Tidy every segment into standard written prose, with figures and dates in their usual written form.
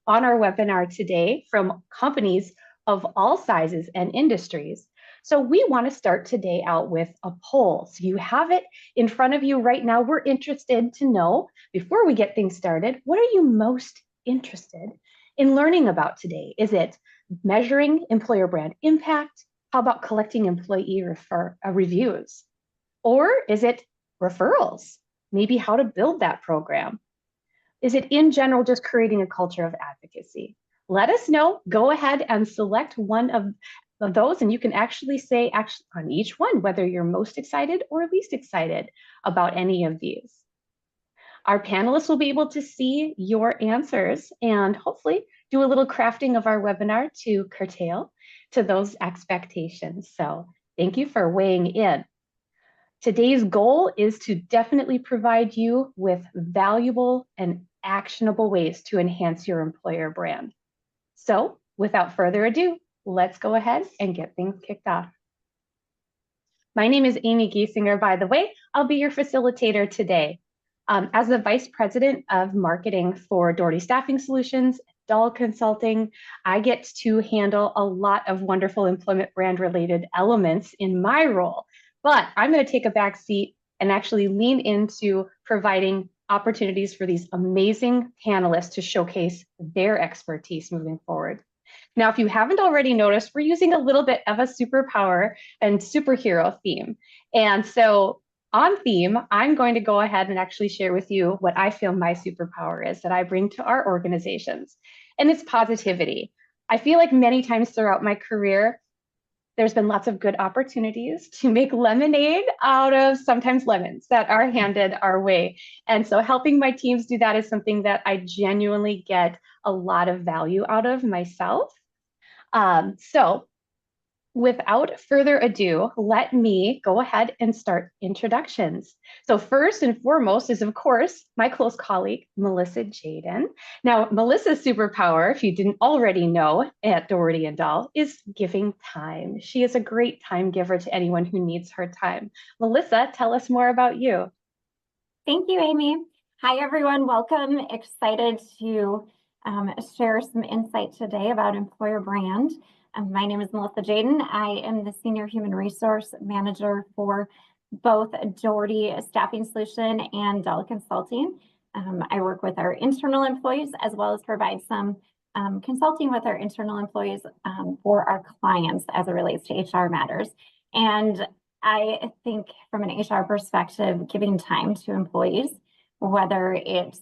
on our webinar today from companies of all sizes and industries. So we want to start today out with a poll. So you have it in front of you right now. We're interested to know, before we get things started, what are you most interested in learning about today? Is it measuring employer brand impact? How about collecting employee reviews? Or is it referrals? Maybe how to build that program? Is it in general just creating a culture of advocacy? Let us know. Go ahead and select one of those, and you can actually say on each one whether you're most excited or least excited about any of these. Our panelists will be able to see your answers and hopefully do a little crafting of our webinar to curtail to those expectations. So thank you for weighing in. Today's goal is to definitely provide you with valuable and actionable ways to enhance your employer brand. So without further ado, let's go ahead and get things kicked off. My name is Amy Giesinger, by the way. I'll be your facilitator today. As the Vice President of Marketing for Doherty Staffing Solutions, Dahl Consulting, I get to handle a lot of wonderful employment brand related elements in my role. But I'm going to take a back seat and actually lean into providing opportunities for these amazing panelists to showcase their expertise moving forward. Now, if you haven't already noticed, we're using a little bit of a superpower and superhero theme. And so on theme, I'm going to go ahead and actually share with you what I feel my superpower is that I bring to our organizations, and it's positivity. I feel like many times throughout my career, there's been lots of good opportunities to make lemonade out of sometimes lemons that are handed our way. And so helping my teams do that is something that I genuinely get a lot of value out of myself. So without further ado, let me go ahead and start introductions. So first and foremost is, of course, my close colleague, Melissa Jaden. Now, Melissa's superpower, if you didn't already know at Doherty and Dahl, is giving time. She is a great time giver to anyone who needs her time. Melissa, tell us more about you. Thank you, Amy. Hi, everyone. Welcome. Excited to share some insight today about employer brand. My name is Melissa Jaden. I am the Senior Human Resource Manager for both Doherty Staffing Solution and Dahl Consulting. I work with our internal employees as well as provide some consulting with our internal employees for our clients as it relates to HR matters. And I think from an HR perspective, giving time to employees, whether it's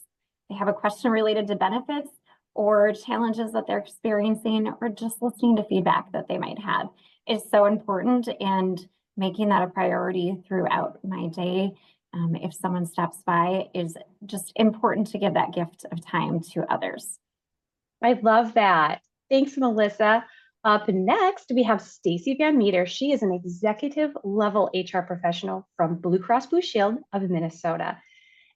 they have a question related to benefits or challenges that they're experiencing, or just listening to feedback that they might have, is so important, and making that a priority throughout my day. If someone stops by, is just important to give that gift of time to others. I love that. Thanks, Melissa. Up next, we have Stacy Van Meter. She is an executive level HR professional from Blue Cross Blue Shield of Minnesota.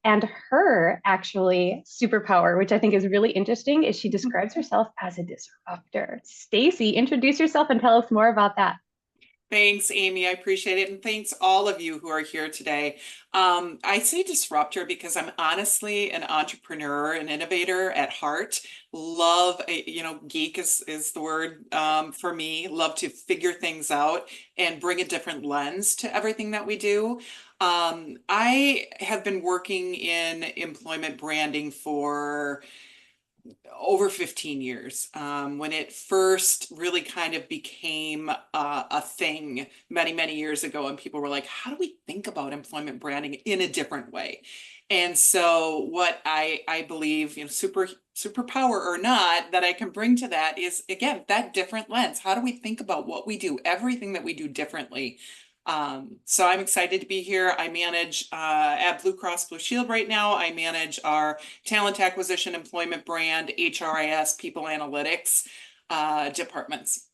And her actually superpower, which I think is really interesting, is she describes herself as a disruptor. Stacy, introduce yourself and tell us more about that. Thanks, Amy. I appreciate it. And thanks all of you who are here today. I say disruptor because I'm honestly an entrepreneur, an innovator at heart. Love, geek is the word for me. Love to figure things out and bring a different lens to everything that we do. I have been working in employment branding for over 15 years, when it first really kind of became a thing many years ago, and people were like, how do we think about employment branding in a different way? And so what I believe, superpower or not, that I can bring to that is, again, that different lens. How do we think about what we do, everything that we do differently? So I'm excited to be here. I manage at Blue Cross Blue Shield right now. I manage our talent acquisition, employment brand, HRIS, people analytics departments.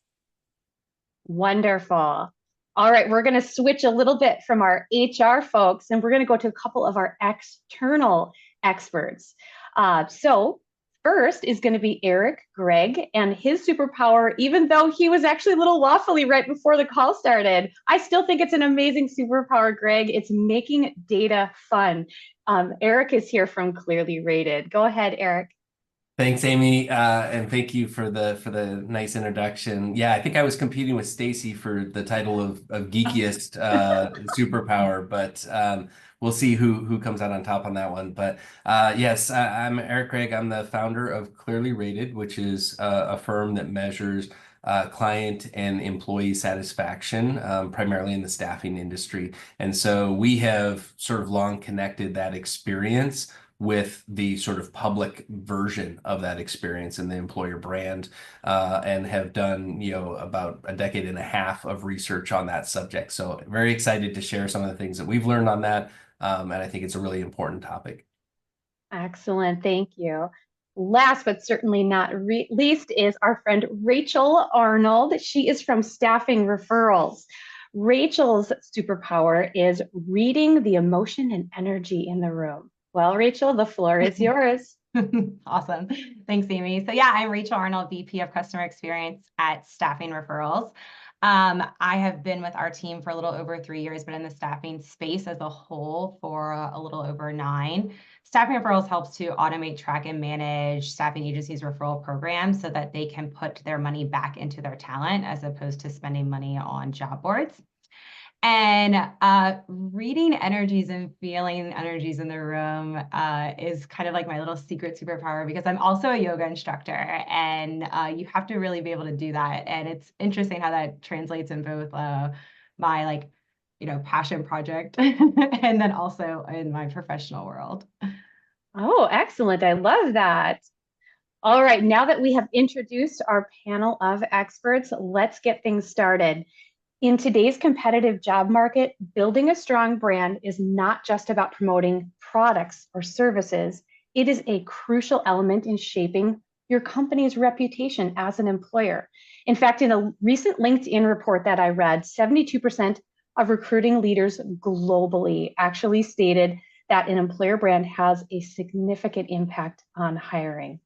Wonderful. All right, we're going to switch a little bit from our HR folks, and we're going to go to a couple of our external experts. So first is going to be Eric Gregg, and his superpower, even though he was actually a little waffly right before the call started, I still think it's an amazing superpower, Greg. It's making data fun. Eric is here from Clearly Rated. Go ahead, Eric. Thanks, Amy, and thank you for the nice introduction. Yeah, I think I was competing with Stacy for the title of geekiest superpower, but we'll see who comes out on top on that one. But yes, I'm Eric Craig. I'm the founder of Clearly Rated, which is a firm that measures client and employee satisfaction, primarily in the staffing industry. And so we have sort of long connected that experience with the sort of public version of that experience in the employer brand, and have done, about a decade and a half of research on that subject. So very excited to share some of the things that we've learned on that. And I think it's a really important topic. Excellent, thank you. Last but certainly not least is our friend Rachel Arnold. She is from Staffing Referrals. Rachel's superpower is reading the emotion and energy in the room. Well, Rachel, the floor is yours. Awesome. Thanks, Amy. So yeah, I'm Rachel Arnold, VP of Customer Experience at Staffing Referrals. I have been with our team for a little over 3 years, but in the staffing space as a whole for a little over 9. Staffing Referrals helps to automate, track, and manage staffing agencies' referral programs so that they can put their money back into their talent as opposed to spending money on job boards. And reading energies and feeling energies in the room is kind of like my little secret superpower, because I'm also a yoga instructor, and you have to really be able to do that. And it's interesting how that translates in both my passion project and then also in my professional world. Oh, excellent. I love that. All right, now that we have introduced our panel of experts, let's get things started. In today's competitive job market, building a strong brand is not just about promoting products or services. It is a crucial element in shaping your company's reputation as an employer. In fact, in a recent LinkedIn report that I read, 72% of recruiting leaders globally actually stated that an employer brand has a significant impact on hiring.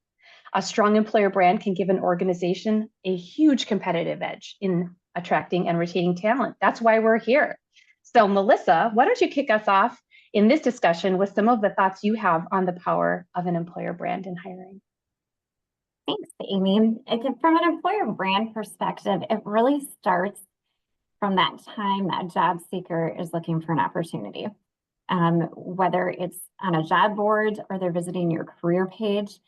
A strong employer brand can give an organization a huge competitive edge in attracting and retaining talent. That's why we're here. So Melissa, why don't you kick us off in this discussion with some of the thoughts you have on the power of an employer brand in hiring? Thanks, Amy. From an employer brand perspective, it really starts from that time that job seeker is looking for an opportunity. Whether it's on a job board or they're visiting your career page,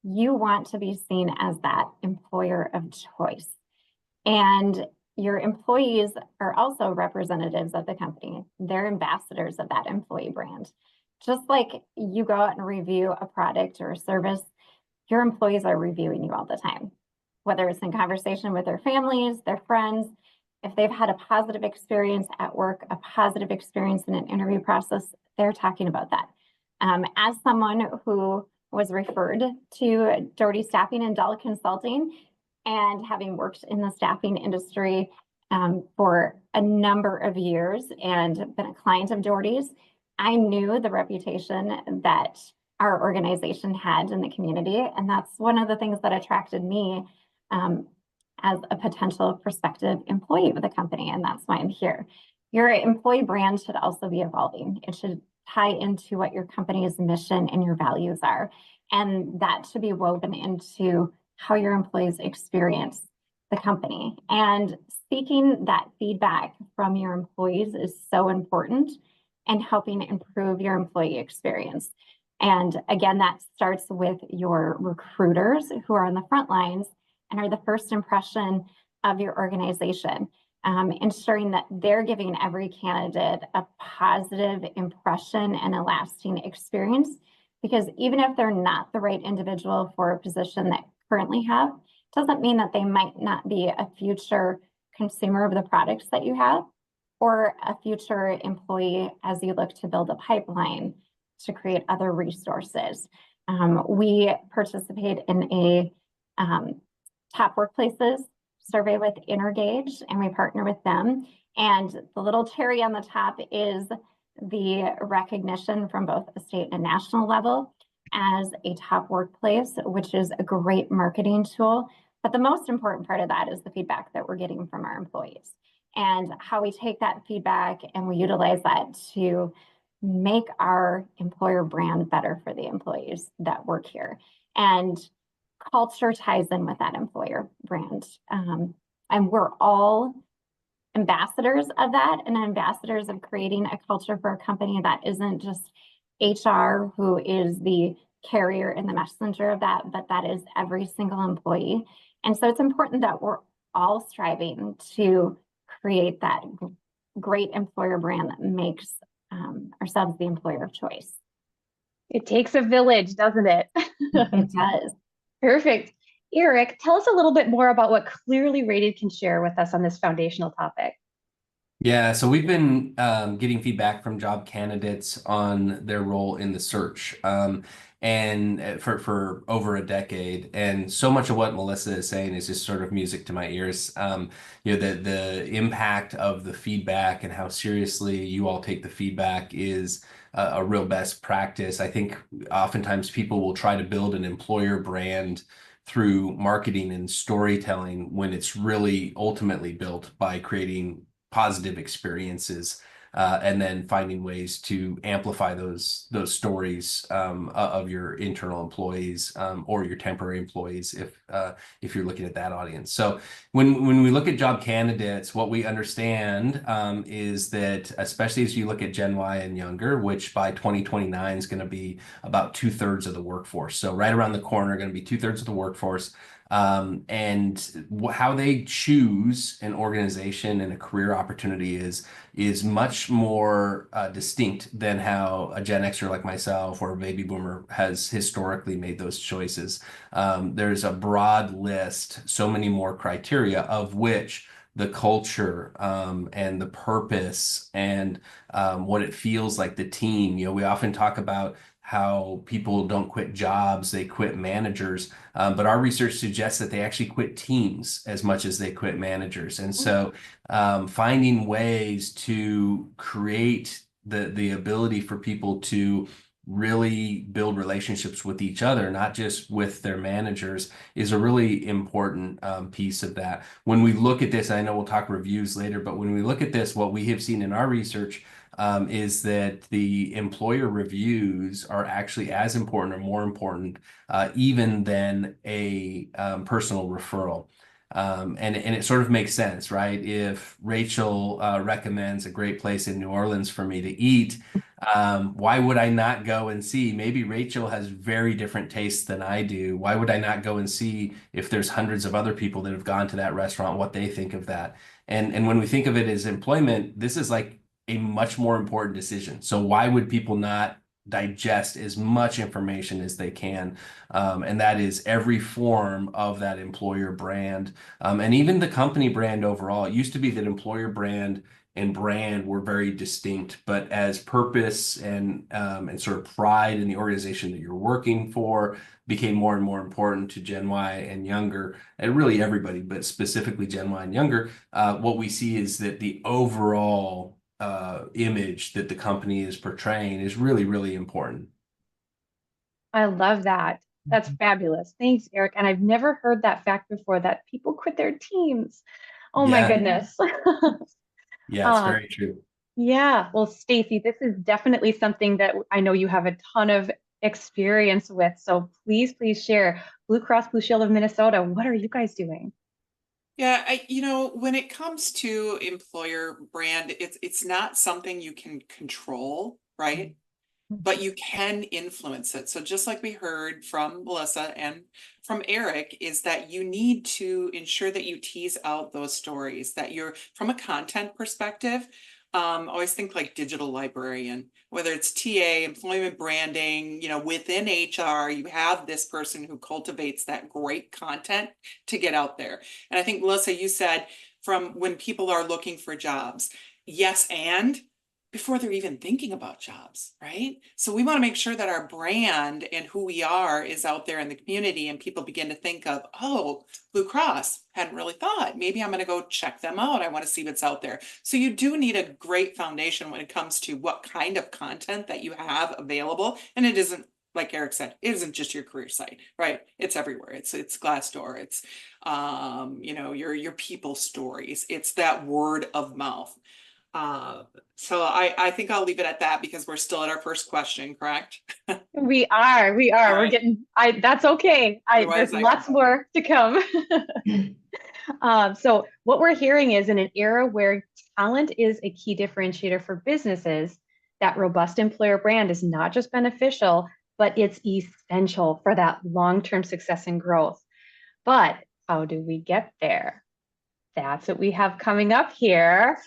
you want to be seen as that employer of choice. And your employees are also representatives of the company. They're ambassadors of that employee brand. Just like you go out and review a product or a service, your employees are reviewing you all the time, whether it's in conversation with their families, their friends. If they've had a positive experience at work, a positive experience in an interview process, they're talking about that. As someone who was referred to Doherty Staffing and Dell Consulting, and having worked in the staffing industry for a number of years and been a client of Doherty's, I knew the reputation that our organization had in the community. And that's one of the things that attracted me as a potential prospective employee of the company. And that's why I'm here. Your employee brand should also be evolving. It should tie into what your company's mission and your values are. And that should be woven into how your employees experience the company. And seeking that feedback from your employees is so important and helping improve your employee experience. And again, that starts with your recruiters who are on the front lines and are the first impression of your organization, ensuring that they're giving every candidate a positive impression and a lasting experience. Because even if they're not the right individual for a position that currently have, doesn't mean that they might not be a future consumer of the products that you have or a future employee as you look to build a pipeline to create other resources. We participate in a top workplaces survey with Intergage, and we partner with them. And the little cherry on the top is the recognition from both a state and national level as a top workplace, which is a great marketing tool. But the most important part of that is the feedback that we're getting from our employees and how we take that feedback and we utilize that to make our employer brand better for the employees that work here. And culture ties in with that employer brand. And we're all ambassadors of that and ambassadors of creating a culture for a company that isn't just HR who is the carrier and the messenger of that, but that is every single employee. And so it's important that we're all striving to create that great employer brand that makes ourselves the employer of choice. It takes a village, doesn't it? It does. Perfect. Eric, tell us a little bit more about what Clearly Rated can share with us on this foundational topic. Yeah, so we've been getting feedback from job candidates on their role in the search, and for over a decade. And so much of what Melissa is saying is just sort of music to my ears. The impact of the feedback and how seriously you all take the feedback is a real best practice. I think oftentimes people will try to build an employer brand through marketing and storytelling when it's really ultimately built by creating positive experiences, and then finding ways to amplify those stories of your internal employees, or your temporary employees if you're looking at that audience. So when we look at job candidates, what we understand is that, especially as you look at Gen Y and younger, which by 2029 is going to be about 2/3 of the workforce. So right around the corner, going to be 2/3 of the workforce. And how they choose an organization and a career opportunity is much more distinct than how a Gen Xer like myself or a baby boomer has historically made those choices. There's a broad list, so many more criteria, of which the culture and the purpose and what it feels like, the team. We often talk about how people don't quit jobs, they quit managers. But our research suggests that they actually quit teams as much as they quit managers. And so finding ways to create the ability for people to really build relationships with each other, not just with their managers, is a really important piece of that. When we look at this, I know we'll talk reviews later, but when we look at this, what we have seen in our research is that the employer reviews are actually as important or more important even than a personal referral. And it sort of makes sense, right? If Rachel recommends a great place in New Orleans for me to eat, why would I not go and see? Maybe Rachel has very different tastes than I do. Why would I not go and see if there's hundreds of other people that have gone to that restaurant, what they think of that? And when we think of it as employment, this is like a much more important decision. So why would people not digest as much information as they can? And that is every form of that employer brand, and even the company brand overall. It used to be that employer brand and brand were very distinct, but as purpose and sort of pride in the organization that you're working for became more and more important to Gen Y and younger, and really everybody, but specifically Gen Y and younger, what we see is that the overall image that the company is portraying is really, really important. I love that. That's fabulous. Thanks, Eric. And I've never heard that fact before, that people quit their teams. Oh my Yeah, goodness. yeah, it's very true. Yeah. Well, Stacy, this is definitely something that I know you have a ton of experience with. So please share. Blue Cross Blue Shield of Minnesota, what are you guys doing? Yeah, when it comes to employer brand, it's not something you can control, right? But you can influence it. So just like we heard from Melissa and from Eric, is that you need to ensure that you tease out those stories, that you're, from a content perspective, always think like digital librarian, whether it's TA, employment branding, within HR, you have this person who cultivates that great content to get out there. And I think, Melissa, you said from when people are looking for jobs, yes, and before they're even thinking about jobs, right? So we want to make sure that our brand and who we are is out there in the community, and people begin to think of, oh, Blue Cross, hadn't really thought, maybe I'm going to go check them out. I want to see what's out there. So you do need a great foundation when it comes to what kind of content that you have available. And it isn't, like Eric said, it isn't just your career site, right? It's everywhere. It's Glassdoor. It's, your people stories. It's that word of mouth. So I think I'll leave it at that because we're still at our first question, correct? We are. All We're right. getting, that's okay. Otherwise, There's lots more to come. So what we're hearing is in an era where talent is a key differentiator for businesses, that robust employer brand is not just beneficial, but it's essential for that long-term success and growth. But how do we get there? That's what we have coming up here.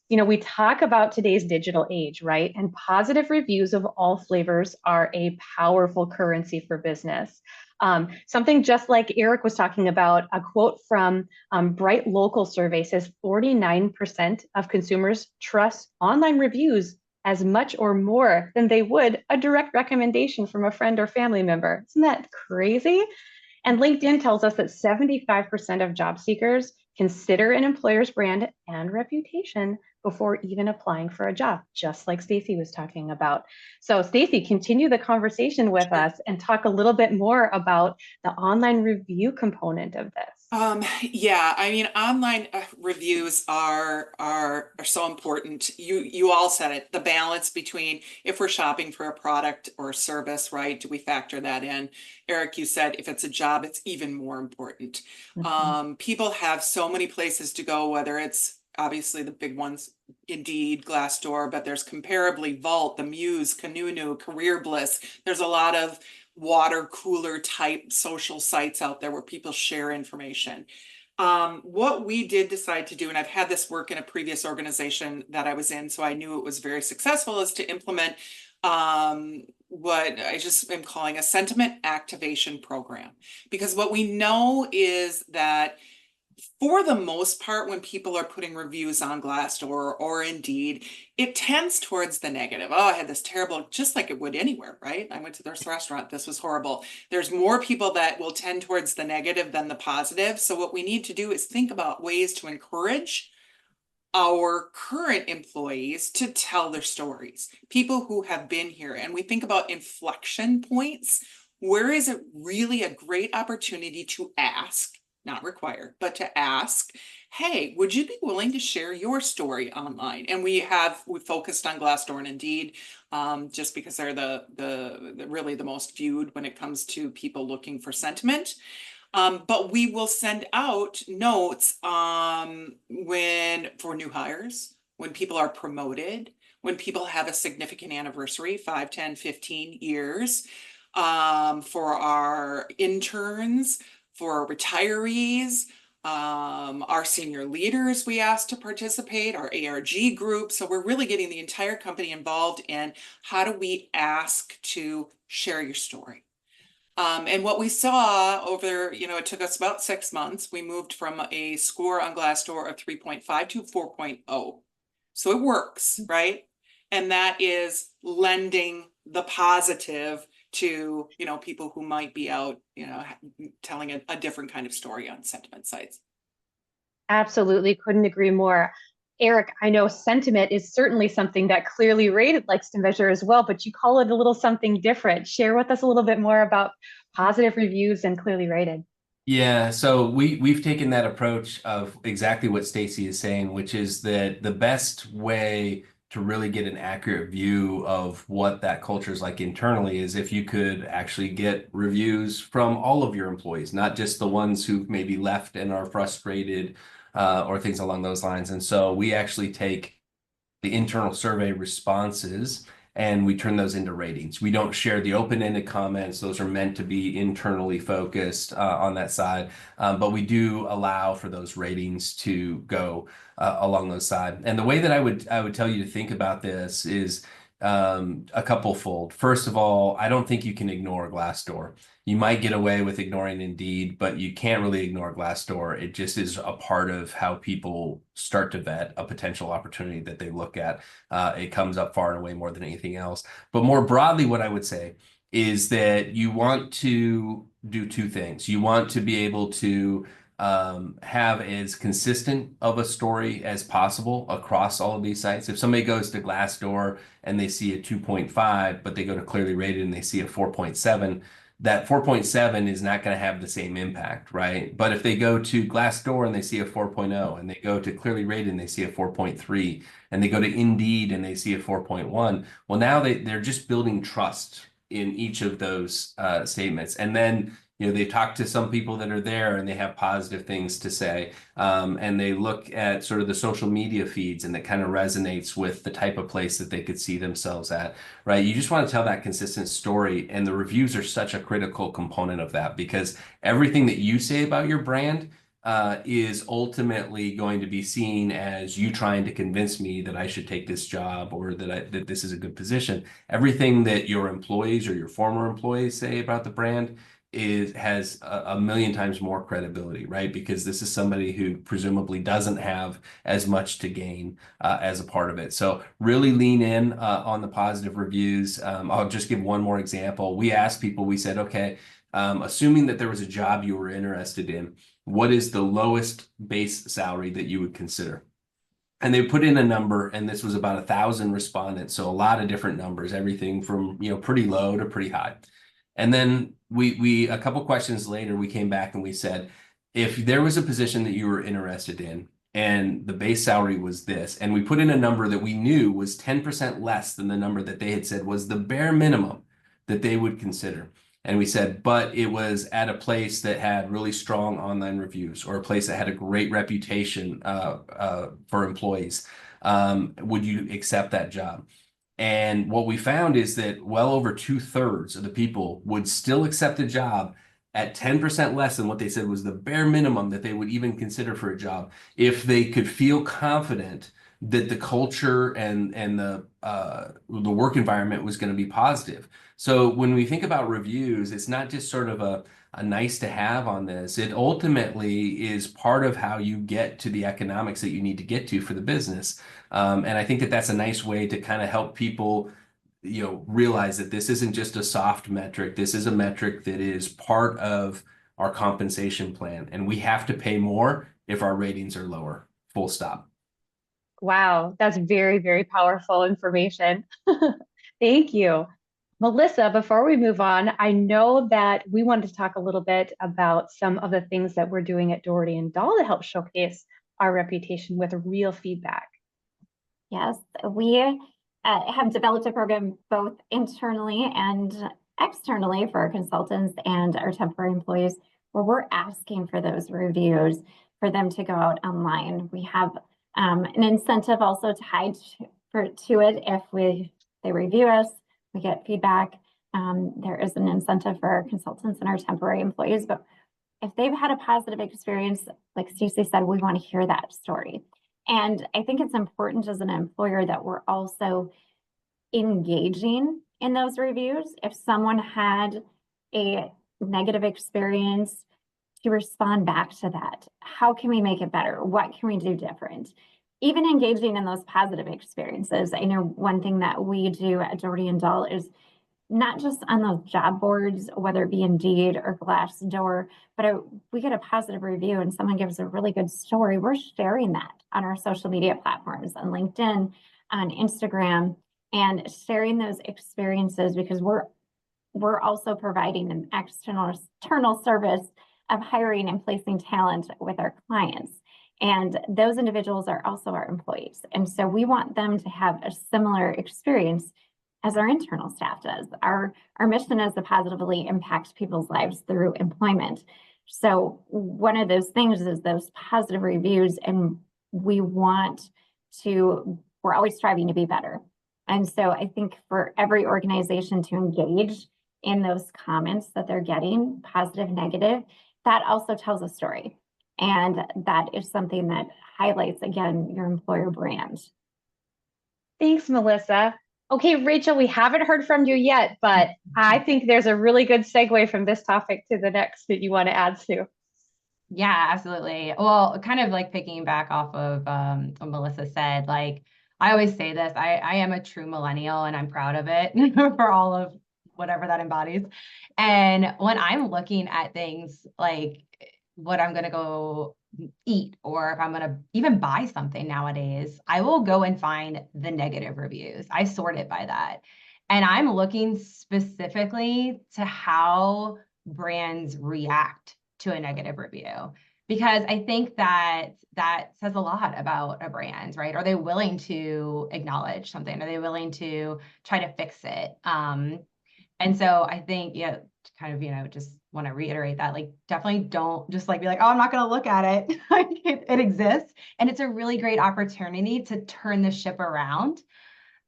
We talk about today's digital age, right? And positive reviews of all flavors are a powerful currency for business. Something just like Eric was talking about, a quote from Bright Local survey says 49% of consumers trust online reviews as much or more than they would a direct recommendation from a friend or family member. Isn't that crazy? And LinkedIn tells us that 75% of job seekers consider an employer's brand and reputation before even applying for a job, just like Stacy was talking about. So Stacy, continue the conversation with us and talk a little bit more about the online review component of this. Yeah, I mean, online reviews are so important. You all said it, the balance between if we're shopping for a product or service, right? Do we factor that in? Eric, you said if it's a job, it's even more important. People have so many places to go, whether it's obviously the big ones, Indeed, Glassdoor, but there's Comparably, Vault, The Muse, Kununu, Career Bliss. There's a lot of water cooler type social sites out there where people share information. What we did decide to do, and I've had this work in a previous organization that I was in, so I knew it was very successful, is to implement what I just am calling a sentiment activation program. Because what we know is that for the most part, when people are putting reviews on Glassdoor or Indeed, it tends towards the negative. Oh, I had this terrible, just like it would anywhere, right? I went to this restaurant, this was horrible. There's more people that will tend towards the negative than the positive. So what we need to do is think about ways to encourage our current employees to tell their stories, people who have been here. And we think about inflection points. Where is it really a great opportunity to ask? Not required, but to ask, hey, would you be willing to share your story online? And we focused on Glassdoor and Indeed, just because they're the really the most viewed when it comes to people looking for sentiment. But we will send out notes for new hires, when people are promoted, when people have a significant anniversary, 5, 10, 15 years, for our interns, for retirees, our senior leaders we asked to participate, our ARG group. So we're really getting the entire company involved in how do we ask to share your story. And what we saw over, it took us about 6 months. We moved from a score on Glassdoor of 3.5 to 4.0. So it works, right? And that is lending the positive to, people who might be out, telling a different kind of story on sentiment sites. Absolutely, couldn't agree more. Eric, I know sentiment is certainly something that Clearly Rated likes to measure as well, but you call it a little something different. Share with us a little bit more about positive reviews and Clearly Rated. Yeah, so we've taken that approach of exactly what Stacy is saying, which is that the best way to really get an accurate view of what that culture is like internally is if you could actually get reviews from all of your employees, not just the ones who've maybe left and are frustrated or things along those lines. And so we actually take the internal survey responses and we turn those into ratings. We don't share the open-ended comments. Those are meant to be internally focused on that side. But we do allow for those ratings to go along those sides. And the way that I would tell you to think about this is a couple fold. First of all, I don't think you can ignore Glassdoor. You might get away with ignoring Indeed, but you can't really ignore Glassdoor. It just is a part of how people start to vet a potential opportunity that they look at. It comes up far and away more than anything else. But more broadly, what I would say is that you want to do two things. You want to be able to have as consistent of a story as possible across all of these sites. If somebody goes to Glassdoor and they see a 2.5, but they go to Clearly Rated and they see a 4.7, that 4.7 is not going to have the same impact, right? But if they go to Glassdoor and they see a 4.0, and they go to Clearly Rated and they see a 4.3, and they go to Indeed and they see a 4.1, well, now they're just building trust in each of those statements. And then, they talk to some people that are there and they have positive things to say. And they look at sort of the social media feeds, and that kind of resonates with the type of place that they could see themselves at, right? You just want to tell that consistent story. And the reviews are such a critical component of that, because everything that you say about your brand is ultimately going to be seen as you trying to convince me that I should take this job, or that this is a good position. Everything that your employees or your former employees say about the brand has a million times more credibility, right? Because this is somebody who presumably doesn't have as much to gain as a part of it. So really lean in on the positive reviews. I'll just give one more example. We asked people, we said, okay, assuming that there was a job you were interested in, what is the lowest base salary that you would consider? And they put in a number, and this was about 1,000 respondents. So a lot of different numbers, everything from, pretty low to pretty high. And then we a couple questions later, we came back and we said, if there was a position that you were interested in and the base salary was this, and we put in a number that we knew was 10% less than the number that they had said was the bare minimum that they would consider. And we said, but it was at a place that had really strong online reviews, or a place that had a great reputation for employees. Would you accept that job? And what we found is that well over 2/3 of the people would still accept a job at 10% less than what they said was the bare minimum that they would even consider for a job, if they could feel confident that the culture and the work environment was going to be positive. So when we think about reviews, it's not just sort of a nice to have on this. It ultimately is part of how you get to the economics that you need to get to for the business. And I think that that's a nice way to kind of help people, realize that this isn't just a soft metric. This is a metric that is part of our compensation plan, and we have to pay more if our ratings are lower. Full stop. Wow, that's very, very powerful information. Thank you. Melissa, before we move on, I know that we wanted to talk a little bit about some of the things that we're doing at Doherty and Dahl to help showcase our reputation with real feedback. Yes, we have developed a program both internally and externally for our consultants and our temporary employees, where we're asking for those reviews for them to go out online. We have an incentive also tied to it. If they review us, we get feedback. There is an incentive for our consultants and our temporary employees. But if they've had a positive experience, like Stacey said, we want to hear that story. And I think it's important as an employer that we're also engaging in those reviews. If someone had a negative experience, to respond back to that. How can we make it better? What can we do different? Even engaging in those positive experiences. I know one thing that we do at Doherty and Dahl is not just on those job boards, whether it be Indeed or Glassdoor, but we get a positive review and someone gives a really good story. We're sharing that on our social media platforms, on LinkedIn, on Instagram, and sharing those experiences, because we're also providing an external service of hiring and placing talent with our clients. And those individuals are also our employees. And so we want them to have a similar experience as our internal staff does. Our mission is to positively impact people's lives through employment. So one of those things is those positive reviews, and we're always striving to be better. And so I think for every organization to engage in those comments that they're getting, positive, negative, that also tells a story. And that is something that highlights, again, your employer brand. Thanks, Melissa. Okay, Rachel, we haven't heard from you yet, but I think there's a really good segue from this topic to the next that you want to add to. Yeah, absolutely. Well, kind of like picking back off of what Melissa said, like I always say this, I am a true millennial and I'm proud of it for all of whatever that embodies. And when I'm looking at things like what I'm going to go eat, or if I'm going to even buy something nowadays, I will go and find the negative reviews. I sort it by that. And I'm looking specifically to how brands react to a negative review, because I think that that says a lot about a brand, right? Are they willing to acknowledge something? Are they willing to try to fix it? And so I think, yeah, kind of, just want to reiterate that, like, definitely don't just like be like, oh, I'm not going to look at it. Like, it exists. And it's a really great opportunity to turn the ship around.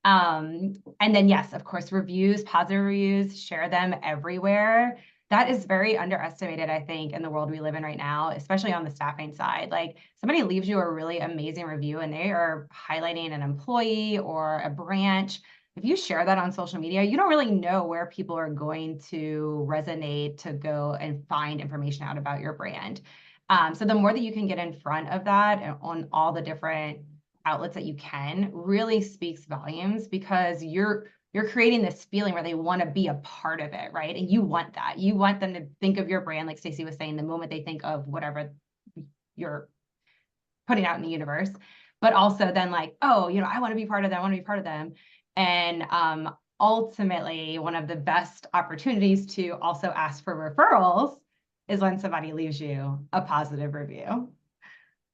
And then, yes, of course, reviews, positive reviews, share them everywhere. That is very underestimated, I think, in the world we live in right now, especially on the staffing side. Like, somebody leaves you a really amazing review and they are highlighting an employee or a branch. If you share that on social media, you don't really know where people are going to resonate to go and find information out about your brand. So the more that you can get in front of that and on all the different outlets that you can, really speaks volumes, because you're creating this feeling where they want to be a part of it, right? And you want that. You want them to think of your brand, like Stacey was saying, the moment they think of whatever you're putting out in the universe, but also then like, oh, I want to be part of them. I want to be part of them. And ultimately, one of the best opportunities to also ask for referrals is when somebody leaves you a positive review.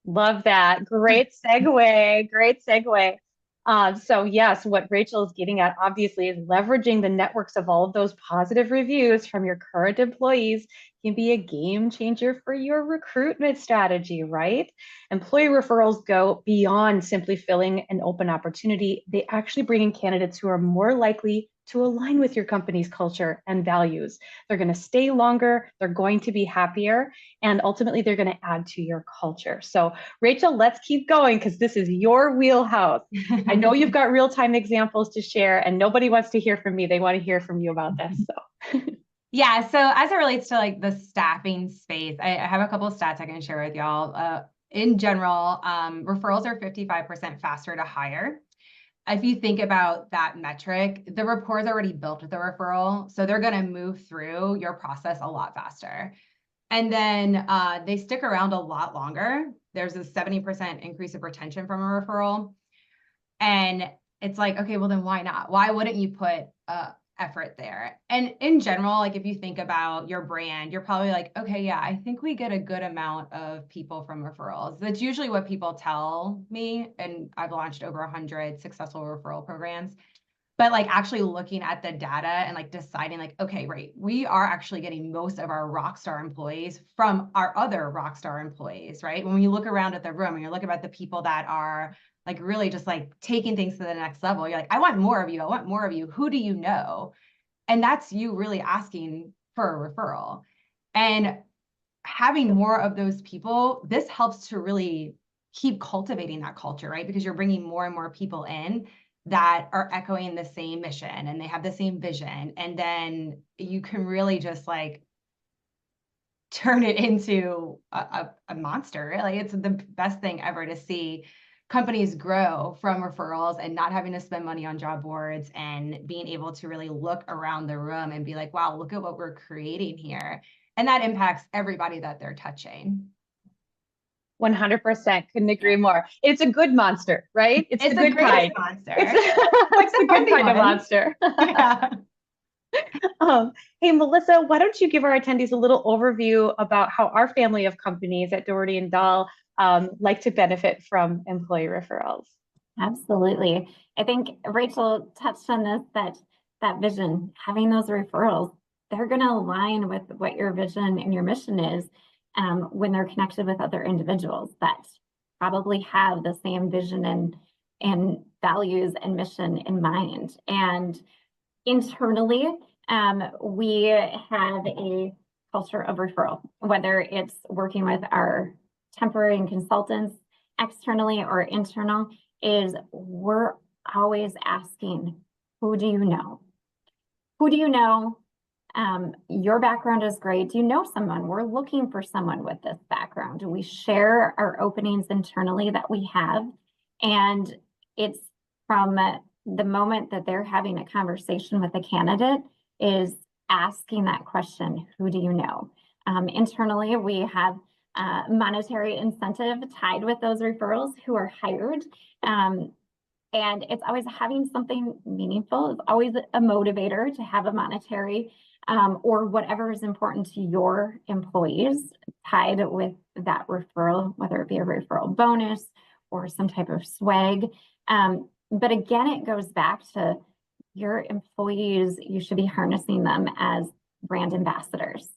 Love that. Great segue. Great segue. So yes, what Rachel is getting at obviously is leveraging the networks of all of those positive reviews from your current employees can be a game changer for your recruitment strategy, right? Employee referrals go beyond simply filling an open opportunity. They actually bring in candidates who are more likely to align with your company's culture and values. They're going to stay longer, they're going to be happier, and ultimately they're going to add to your culture. So Rachel, let's keep going because this is your wheelhouse. I know you've got real-time examples to share and nobody wants to hear from me. They want to hear from you about this. So yeah, so as it relates to like the staffing space, I have a couple of stats I can share with y'all. In general, referrals are 55% faster to hire. If you think about that metric, the rapport is already built with the referral, so they're going to move through your process a lot faster. And then they stick around a lot longer. There's a 70% increase of retention from a referral. And it's like, okay, well then why not? Why wouldn't you put effort there? And in general, like if you think about your brand, you're probably like, okay, yeah, I think we get a good amount of people from referrals. That's usually what people tell me. And I've launched over 100 successful referral programs. But like actually looking at the data and like deciding like, okay, right, we are actually getting most of our rockstar employees from our other rockstar employees, right? When you look around at the room and you're looking at the people that are like really just like taking things to the next level, you're like, I want more of you. I want more of you. Who do you know? And that's you really asking for a referral. And having more of those people, this helps to really keep cultivating that culture, right? Because you're bringing more and more people in that are echoing the same mission and they have the same vision. And then you can really just like turn it into a monster. Like it's the best thing ever to see companies grow from referrals and not having to spend money on job boards and being able to really look around the room and be like, wow, look at what we're creating here. And that impacts everybody that they're touching. 100%. Couldn't agree more. It's a good monster, right? It's the good kind. Monster. It's the good kind of monster. Yeah. Hey, Melissa, why don't you give our attendees a little overview about how our family of companies at Doherty and Dahl like to benefit from employee referrals? Absolutely. I think Rachel touched on this, that vision, having those referrals, they're going to align with what your vision and your mission is when they're connected with other individuals that probably have the same vision and values and mission in mind. And internally, we have a culture of referral, whether it's working with our temporary and consultants externally or internal, is we're always asking, who do you know? Who do you know? Your background is great. Do you know someone? We're looking for someone with this background. We share our openings internally that we have. And it's from the moment that they're having a conversation with a candidate is asking that question, who do you know? Internally, we have monetary incentive tied with those referrals who are hired. And it's always having something meaningful. It's always a motivator to have a monetary or whatever is important to your employees tied with that referral, whether it be a referral bonus or some type of swag. But again, it goes back to your employees. You should be harnessing them as brand ambassadors.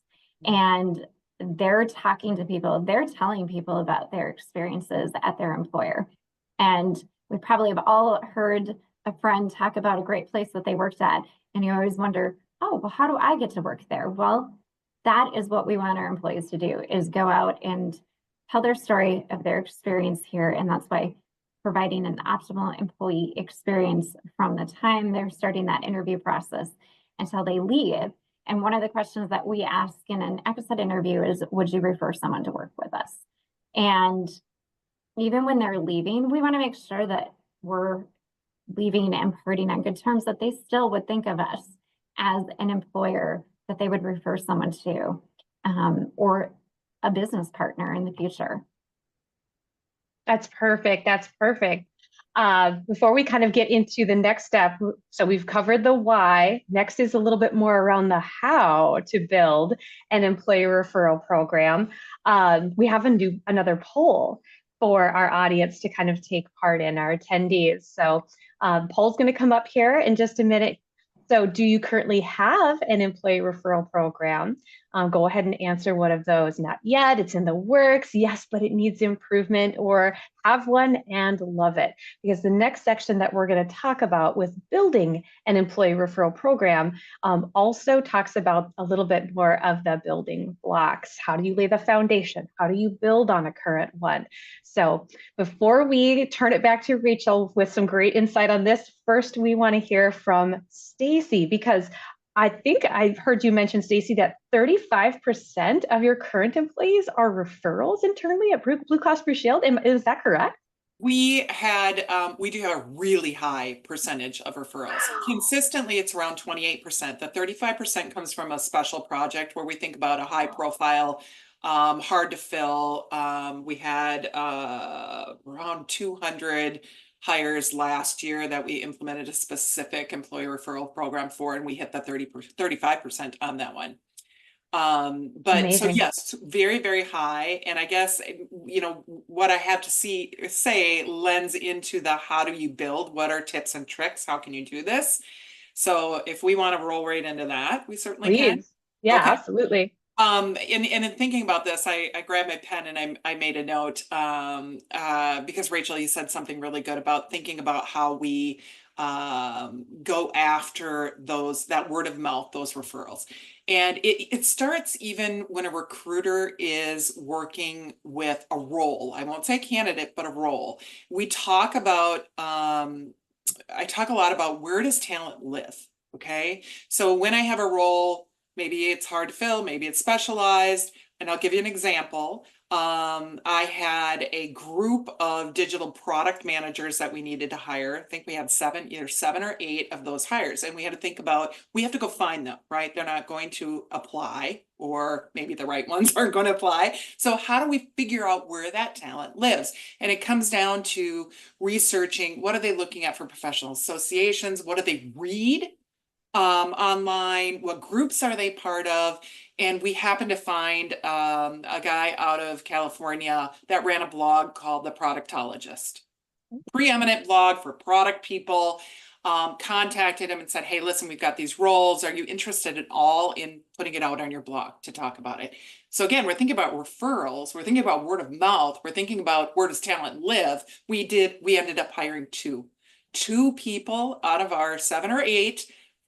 And they're talking to people, they're telling people about their experiences at their employer. And we probably have all heard a friend talk about a great place that they worked at. And you always wonder, oh, well, how do I get to work there? Well, that is what we want our employees to do, is go out and tell their story of their experience here. And that's why providing an optimal employee experience from the time they're starting that interview process until they leave. And one of the questions that we ask in an exit interview is, would you refer someone to work with us? And even when they're leaving, we want to make sure that we're leaving and parting on good terms, that they still would think of us as an employer that they would refer someone to, or a business partner in the future. That's perfect. That's perfect. Before we kind of get into the next step, so we've covered the why. Next is a little bit more around the how to build an employee referral program. We have another poll for our audience to kind of take part in, our attendees. So poll's going to come up here in just a minute. So do you currently have an employee referral program? Go ahead and answer one of those. Not yet, it's in the works. Yes, but it needs improvement, or have one and love it. Because the next section that we're going to talk about with building an employee referral program also talks about a little bit more of the building blocks. How do you lay the foundation? How do you build on a current one? So before we turn it back to Rachel with some great insight on this, first we want to hear from Stacy, because I think I've heard you mention, Stacy, that 35% of your current employees are referrals internally at Blue Cross Blue Shield. Is that correct? We do have a really high percentage of referrals. Consistently, it's around 28%. The 35% comes from a special project where we think about a high profile, hard to fill. We had around 200 hires last year that we implemented a specific employee referral program for, and we hit the 35% on that one. But Amazing. So yes, very, very high. And I guess, what I have to say lends into the, how do you build? What are tips and tricks? How can you do this? So if we want to roll right into that, we certainly can. Yeah, Okay. absolutely. And in thinking about this, I grabbed my pen and I made a note, because Rachel, you said something really good about thinking about how we go after that word of mouth, those referrals. And it starts even when a recruiter is working with a role. I won't say candidate, but a role. We talk about, I talk a lot about, where does talent live? Okay. So when I have a role, maybe it's hard to fill, maybe it's specialized. And I'll give you an example. I had a group of digital product managers that we needed to hire. I think we had either 7 or 8 of those hires. And we had to think about, we have to go find them, right? They're not going to apply, or maybe the right ones aren't going to apply. So how do we figure out where that talent lives? And it comes down to researching, what are they looking at for professional associations? What do they read online? What groups are they part of? And we happened to find a guy out of California that ran a blog called The Productologist. Preeminent blog for product people. Contacted him and said, hey, listen, we've got these roles. Are you interested at all in putting it out on your blog to talk about it? So again, we're thinking about referrals. We're thinking about word of mouth. We're thinking about, where does talent live? We ended up hiring two people out of our 7 or 8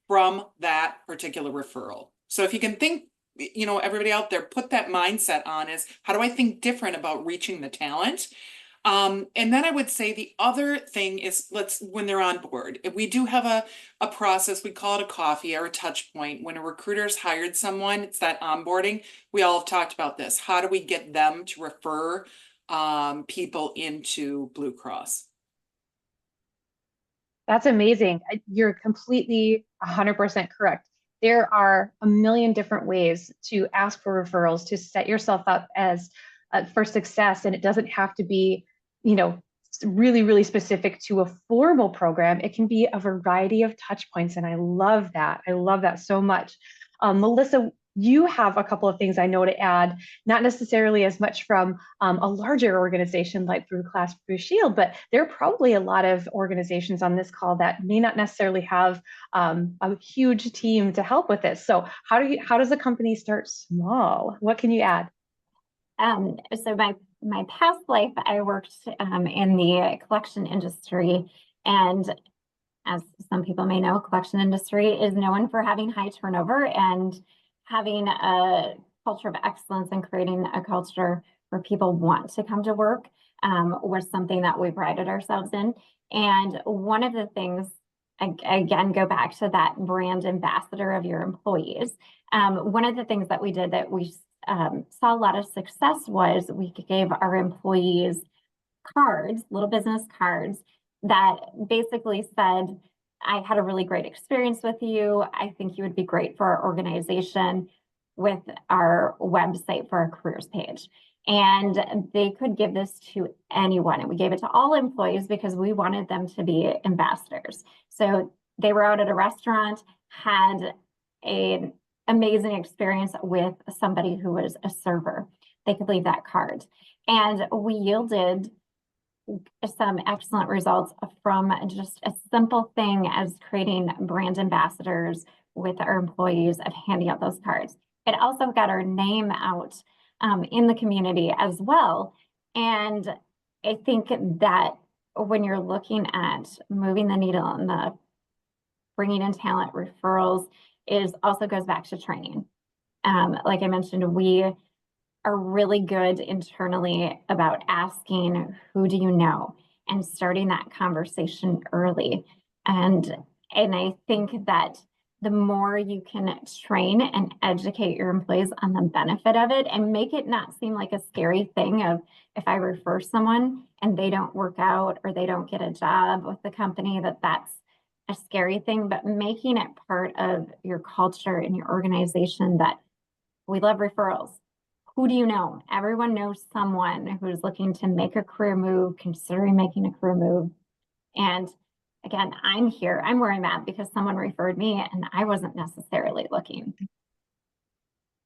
from that particular referral. So if you can think, everybody out there, put that mindset on, is, how do I think different about reaching the talent? And then I would say the other thing is, when they're on board, if we do have a process, we call it a coffee or a touch point. When a recruiter's hired someone, it's that onboarding. We all have talked about this. How do we get them to refer people into Blue Cross? That's amazing. You're completely 100% correct. There are a million different ways to ask for referrals, to set yourself up as for success. And it doesn't have to be, really, really specific to a formal program, it can be a variety of touch points. And I love that. I love that so much. Melissa, you have a couple of things I know to add, not necessarily as much from a larger organization like Blue Cross Blue Shield, but there are probably a lot of organizations on this call that may not necessarily have a huge team to help with this. So how does a company start small? What can you add? So my past life, I worked in the collection industry, and as some people may know, collection industry is known for having high turnover, and having a culture of excellence and creating a culture where people want to come to work was something that we prided ourselves in. And one of the things, again, go back to that brand ambassador of your employees. One of the things that we did that we saw a lot of success was we gave our employees cards, little business cards, that basically said, I had a really great experience with you. I think you would be great for our organization, with our website for our careers page. And they could give this to anyone. And we gave it to all employees because we wanted them to be ambassadors. So they were out at a restaurant, had an amazing experience with somebody who was a server. They could leave that card. And we yielded some excellent results from just a simple thing as creating brand ambassadors with our employees of handing out those cards. It also got our name out in the community as well. And I think that when you're looking at moving the needle and the bringing in talent, referrals, is also goes back to training. Like I mentioned, we are really good internally about asking, who do you know? And starting that conversation early. And I think that the more you can train and educate your employees on the benefit of it and make it not seem like a scary thing of, if I refer someone and they don't work out or they don't get a job with the company, that's a scary thing, but making it part of your culture and your organization that we love referrals. Who do you know? Everyone knows someone who's looking to make a career move, considering making a career move. And again, I'm here, I'm where I'm at because someone referred me and I wasn't necessarily looking.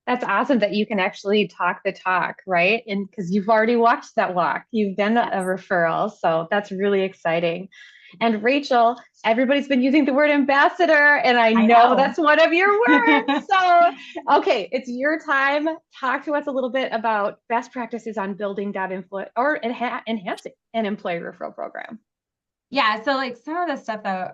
That's awesome that you can actually talk the talk, right? And because you've already walked that walk, you've been a referral. So that's really exciting. And Rachel, everybody's been using the word ambassador, and I know that's one of your words. So, okay, it's your time. Talk to us a little bit about best practices on building that enhancing an employee referral program. Yeah, so like some of the stuff that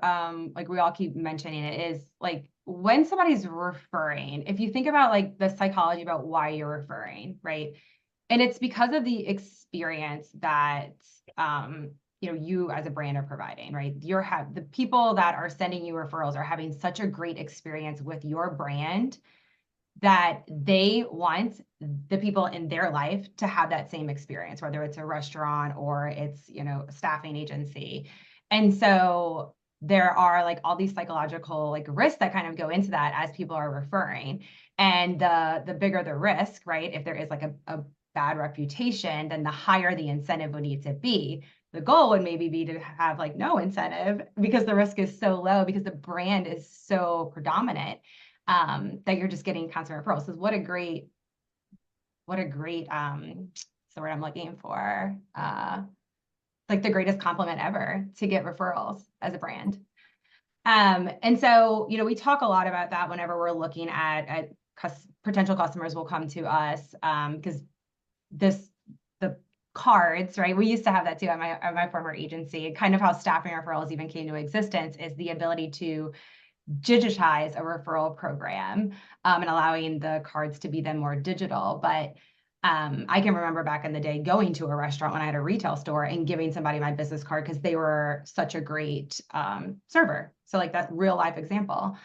like we all keep mentioning it is like when somebody's referring, if you think about like the psychology about why you're referring, right? And it's because of the experience that you as a brand are providing, right? The people that are sending you referrals are having such a great experience with your brand that they want the people in their life to have that same experience, whether it's a restaurant or it's, a staffing agency. And so there are like all these psychological like risks that kind of go into that as people are referring. And the bigger the risk, right? If there is like a bad reputation, then the higher the incentive would need to be. The goal would maybe be to have like no incentive because the risk is so low, because the brand is so predominant, that you're just getting constant referrals. So what a great what's the word I'm looking for? Like the greatest compliment ever to get referrals as a brand. And so, we talk a lot about that whenever we're looking at potential customers will come to us, because the cards, right? We used to have that too at my former agency. Kind of how staffing referrals even came to existence is the ability to digitize a referral program, and allowing the cards to be then more digital. But I can remember back in the day going to a restaurant when I had a retail store and giving somebody my business card because they were such a great server. So like that real life example.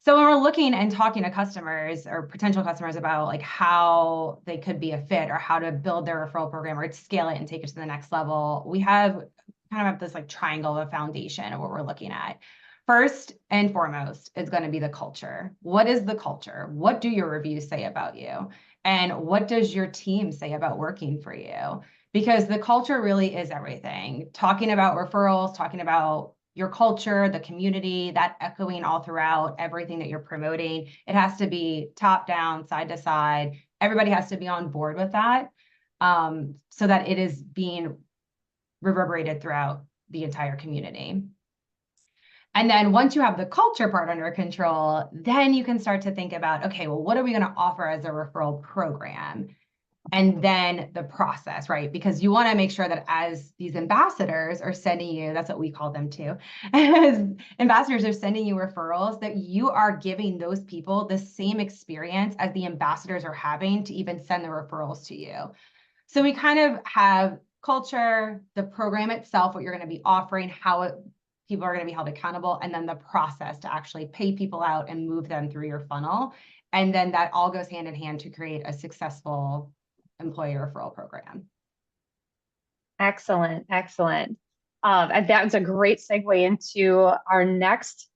So when we're looking and talking to customers or potential customers about like how they could be a fit or how to build their referral program or to scale it and take it to the next level, we have kind of have this like triangle of foundation of what we're looking at. First and foremost is going to be the culture. What is the culture? What do your reviews say about you? And what does your team say about working for you? Because the culture really is everything. Talking about referrals, talking about your culture, the community, that echoing all throughout everything that you're promoting. It has to be top down, side to side. Everybody has to be on board with that, so that it is being reverberated throughout the entire community. And then once you have the culture part under control, then you can start to think about, okay, well, what are we going to offer as a referral program? And then the process, right? Because you want to make sure that as these ambassadors are sending you, that's what we call them too, as ambassadors are sending you referrals, that you are giving those people the same experience as the ambassadors are having to even send the referrals to you. So we kind of have culture, the program itself, what you're going to be offering, people are going to be held accountable, and then the process to actually pay people out and move them through your funnel. And then that all goes hand in hand to create a successful employee referral program. Excellent, excellent. And that was a great segue into our next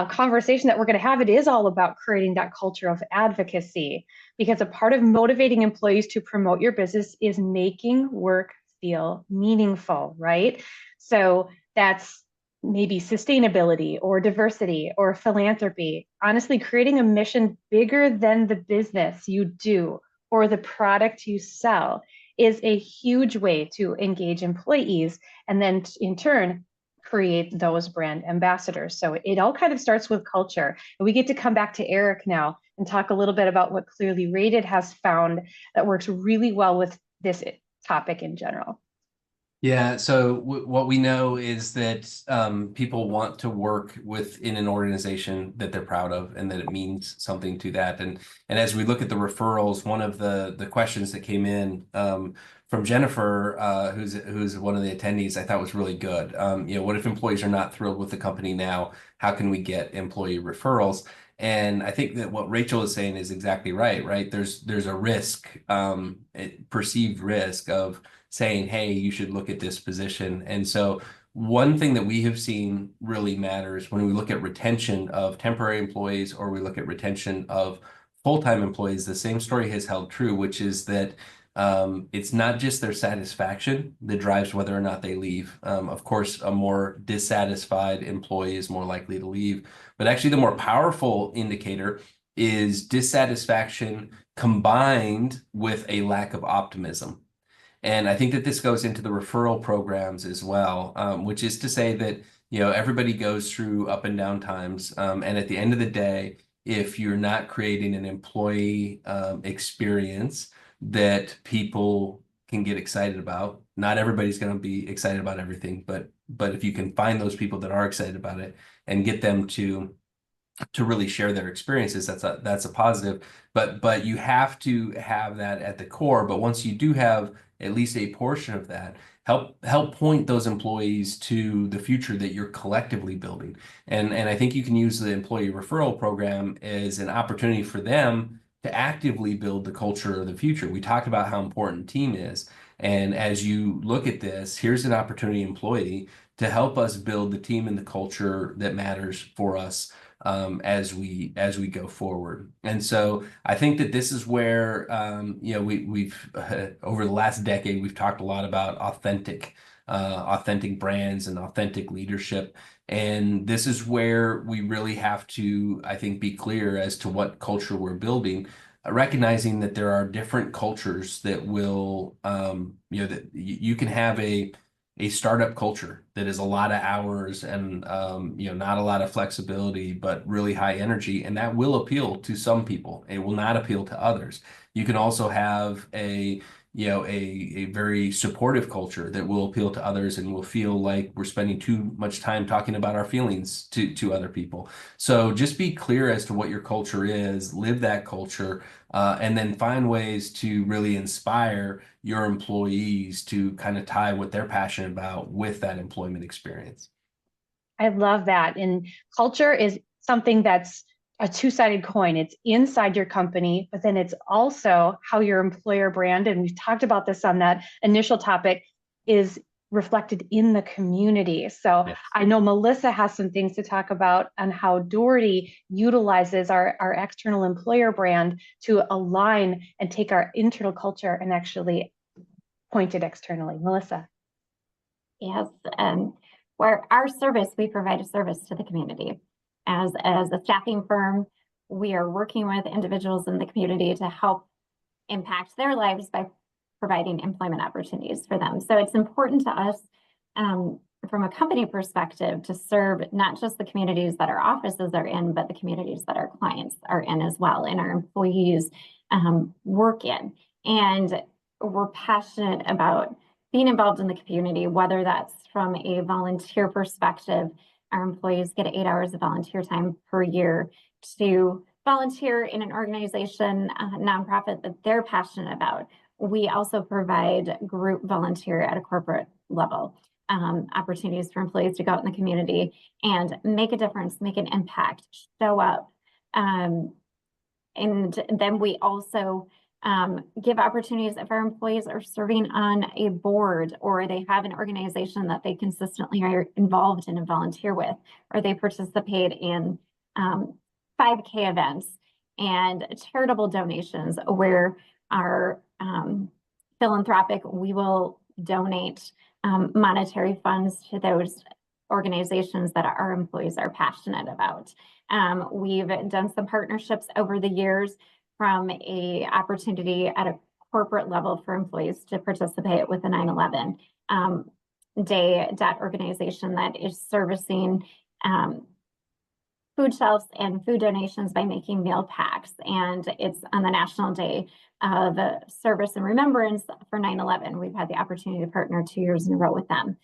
conversation that we're going to have. It is all about creating that culture of advocacy, because a part of motivating employees to promote your business is making work feel meaningful, right? So that's maybe sustainability or diversity or philanthropy. Honestly, creating a mission bigger than the business you do or the product you sell is a huge way to engage employees and then in turn create those brand ambassadors. So it all kind of starts with culture. And we get to come back to Eric now and talk a little bit about what Clearly Rated has found that works really well with this topic in general. Yeah, so what we know is that people want to work within an organization that they're proud of and that it means something to that. And as we look at the referrals, one of the questions that came in from Jennifer, who's one of the attendees, I thought was really good. What if employees are not thrilled with the company now? How can we get employee referrals? And I think that what Rachel is saying is exactly right, right? There's a risk, perceived risk of saying, hey, you should look at this position. And so one thing that we have seen really matters when we look at retention of temporary employees or we look at retention of full-time employees, the same story has held true, which is that it's not just their satisfaction that drives whether or not they leave. Of course, a more dissatisfied employee is more likely to leave, but actually the more powerful indicator is dissatisfaction combined with a lack of optimism. And I think that this goes into the referral programs as well, which is to say that, everybody goes through up and down times. And at the end of the day, if you're not creating an employee experience that people can get excited about, not everybody's going to be excited about everything, but if you can find those people that are excited about it and get them to really share their experiences, that's a positive. But you have to have that at the core. But once you do have at least a portion of that, help point those employees to the future that you're collectively building. And I think you can use the employee referral program as an opportunity for them to actively build the culture of the future. We talked about how important team is. And as you look at this, here's an opportunity, employee, to help us build the team and the culture that matters for us as we go forward. And so I think that this is where we've over the last decade we've talked a lot about authentic brands and authentic leadership. And this is where we really have to, I think, be clear as to what culture we're building, recognizing that there are different cultures that will, that you can have a startup culture that is a lot of hours and not a lot of flexibility, but really high energy, and that will appeal to some people. It will not appeal to others. You can also have a very supportive culture that will appeal to others and will feel like we're spending too much time talking about our feelings to other people. So just be clear as to what your culture is, live that culture, and then find ways to really inspire your employees to kind of tie what they're passionate about with that employment experience. I love that. And culture is something that's a two-sided coin. It's inside your company, but then it's also how your employer brand, and we've talked about this on that initial topic, is reflected in the community. So Yes. I know Melissa has some things to talk about on how Doherty utilizes our external employer brand to align and take our internal culture and actually point it externally. Melissa. Yes, where our service, we provide a service to the community. As a staffing firm, we are working with individuals in the community to help impact their lives by providing employment opportunities for them. So it's important to us from a company perspective to serve not just the communities that our offices are in, but the communities that our clients are in as well, and our employees work in. And we're passionate about being involved in the community, whether that's from a volunteer perspective. Our employees get 8 hours of volunteer time per year to volunteer in an organization, a nonprofit that they're passionate about. We also provide group volunteer at a corporate level, opportunities for employees to go out in the community and make a difference, make an impact, show up. And then we also give opportunities if our employees are serving on a board, or they have an organization that they consistently are involved in and volunteer with, or they participate in 5K events and charitable donations where our philanthropic, we will donate monetary funds to those organizations that our employees are passionate about. We've done some partnerships over the years, from a opportunity at a corporate level for employees to participate with the 9/11 Day, that organization that is servicing food shelves and food donations by making meal packs. And it's on the National Day of Service and Remembrance for 9/11. We've had the opportunity to partner 2 years in a row with them.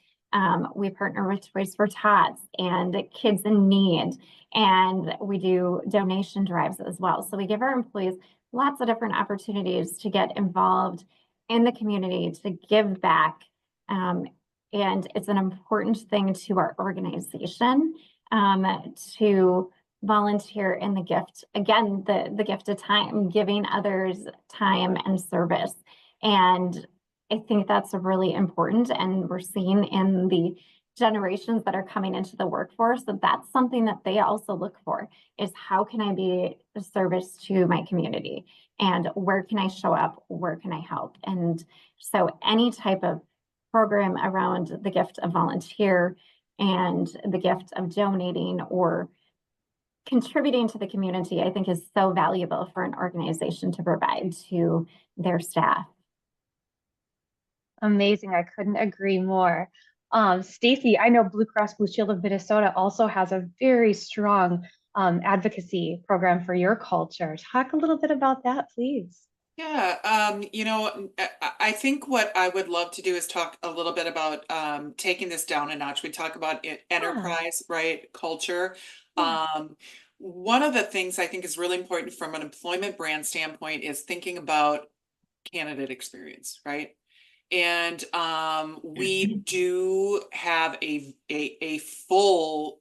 We partner with Toys for Tots and Kids in Need, and we do donation drives as well. So we give our employees lots of different opportunities to get involved in the community, to give back. And it's an important thing to our organization to volunteer in the gift, again, the gift of time, giving others time and service. And I think that's really important, and we're seeing in the generations that are coming into the workforce that that's something that they also look for, is how can I be a service to my community, and where can I show up, where can I help? And so any type of program around the gift of volunteer and the gift of donating or contributing to the community, I think, is so valuable for an organization to provide to their staff. Amazing. I couldn't agree more. Stacy, I know Blue Cross Blue Shield of Minnesota also has a very strong advocacy program for your culture. Talk a little bit about that, please. Yeah, I think what I would love to do is talk a little bit about taking this down a notch. We talk about enterprise, right? Culture. One of the things I think is really important from an employment brand standpoint is thinking about candidate experience, right? And we do have a full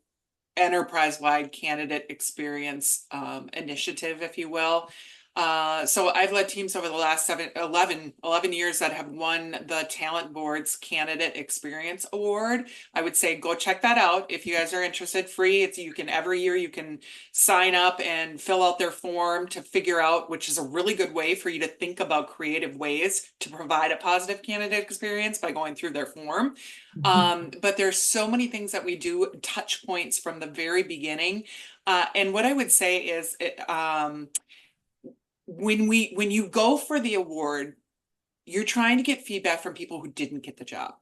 enterprise-wide candidate experience initiative, if you will. So I've led teams over the last 11 years that have won the Talent Board's Candidate Experience Award. I would say go check that out if you guys are interested. Free. It's every year you can sign up and fill out their form to figure out, which is a really good way for you to think about creative ways to provide a positive candidate experience by going through their form. But there's so many things that we do, touch points from the very beginning. And what I would say is when you go for the award, you're trying to get feedback from people who didn't get the job.